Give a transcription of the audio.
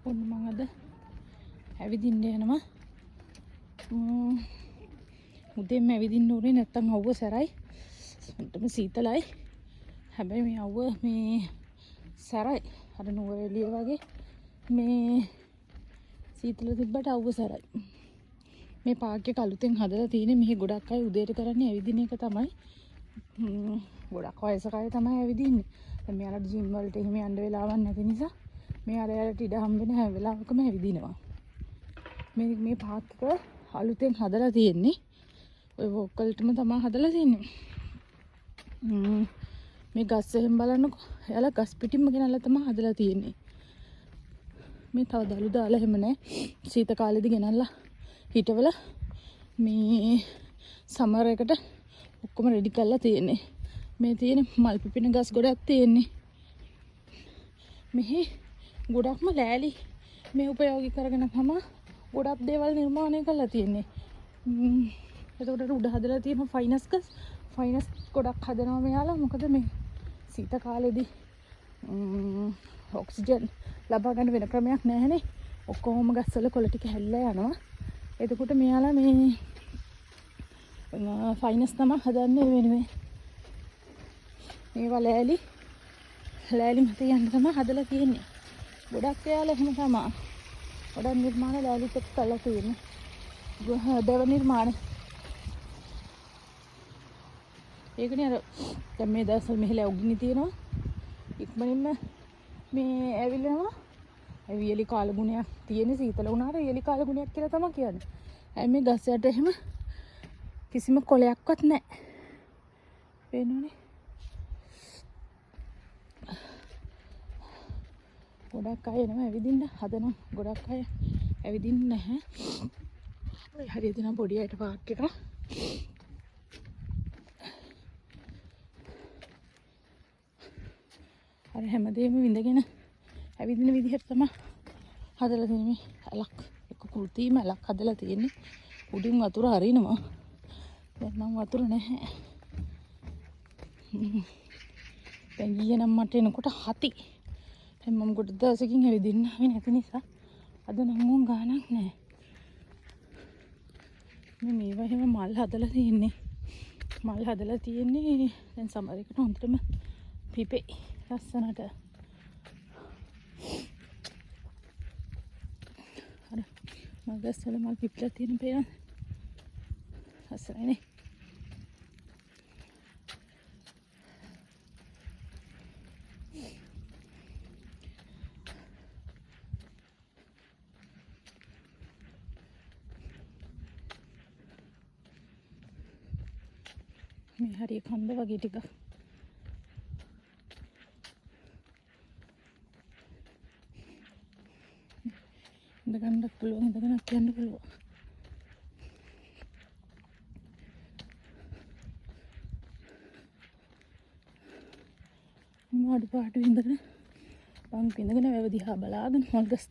ඔන්න මම අද ඇවිදින්න යනවා. උදේම ඇවිදින්න ඕනේ නැත්තම් අවුව සැරයි. හොඳටම සීතලයි. හැබැයි මේ අවුව මේ සැරයි. අර නුවරඑළිය වගේ මේ සීතල තිබ්බට අවුව සැරයි. මේ පාක් එක අලුතෙන් හදලා තියෙන්නේ. මෙහි ගොඩක් අය උදේට කරන්නේ ඇවිදින එක තමයි. ගොඩක් වයසක අය තමයි ඇවිදින්නේ. දැන් මෙයාලට ජිම් වලට එහෙම යන්න වෙලාවක් නැති නිසා මෙයාලට ඉඩ හම්බ වෙන හැම වෙලාවකම ඇවිදිනවා. මේ පාක් එක අලුතෙන් හදලා තියෙන්නේ. ඔය වොක්කල්ටම තමයි හදලා තියෙන්නේ. මේ ගස් එහෙම බලන්නකො. එයාලා ගස් පිටින්ම ගෙනල්ලා තමයි හදලා තියෙන්නේ. මේ තව දළු දාලා එහෙම නැහැ. සීත කාලෙදි ගෙනල්ලා හිටවල මේ සමර් එකට ඔක්කොම රෙඩි කරලා තියෙන්නේ. මේ තියෙන මල් පිපෙන ගස් ගොඩක් තියෙන්නේ. මෙහි ගොඩක්ම ලෑලි මේ උපයෝගී කරගෙන තමයි ගොඩක් දේවල් නිර්මාණය කරලා තියෙන්නේ. එතකොට උඩ හදලා තියෙන ෆයිනස් ගස් ෆයිනස් ගොඩක් හදනවා මෙයාලා. මොකද මේ සීත කාලෙදී ඔක්සිජන් ලබා ගන්න වෙන ක්‍රමයක් නැහැනේ. ඔක්කොම ගස්වල කොළ ටික හැල්ලා යනවා. එතකොට මෙයාලා මේ ෆයිනස් තමයි හදන්නේ වෙනුවෙන්. මේවා ලෑලි මත යන්න තමයි හදලා තියෙන්නේ. ගොඩක් එයාලා එහෙම තමයි. ගොඩක් නිර්මාණ ලෑලිත් එක්ක කරලා තියෙන්නේ. දේව නිර්මාණ. ඒකනේ අර දැන් මේ දවස්වල මෙහෙලා උගිනි තියෙනවා. ඉක්මනින්ම මේ ඇවිල්ලා වියලි කාලගුණයක් තියෙන සීතල වුණාට වියලි කාලගුණයක් කියලා තමයි කියන්නේ. මේ ගස් යට එහෙම කිසිම කොළයක්වත් නැහැ. පේනවනේ. ගොඩක් අය එනවා ඇවිදින්න හදනවා. ගොඩක් අය ඇවිදින්නේ නැහැ. ඔය හරියට නම් පොඩි අයට පාක් එක. අර හැමදේම විඳගෙන ඇවිදින විදිහට තමයි හදලා තියෙන්නේ. ඇලක් එක කෘතිම ඇලක් හදලා තියෙන්නේ. උඩින් වතුර හරිනවා. දැන් නම් වතුර නැහැ. දැන් ගියේ නම් මට එනකොට හති. දැන් මම ගොඩ දවසකින් ඇවිදින්න ආවේ නැති නිසා අද නම් උන් ගානක් නැහැ. මේවා එහෙම මල් හදලා තියෙන්නේ. මල් හදලා තියෙන්නේ දැන් සමහර එකට හොඳටම පිපේ ලස්සනට. අර මල් ගස්වල මල් පිපලා තියෙන පේන ලස්සනනේ. මේ හරිය කන්ද වගේ ටික. ඉඳ ගන්නත් පුළුවන්, ඉඳගෙනත් යන්න පුළුවන්. මාඩු පාඩු ඉඳගෙන බං ඉඳගෙන වැව දිහා බලාගෙන මල් ගස්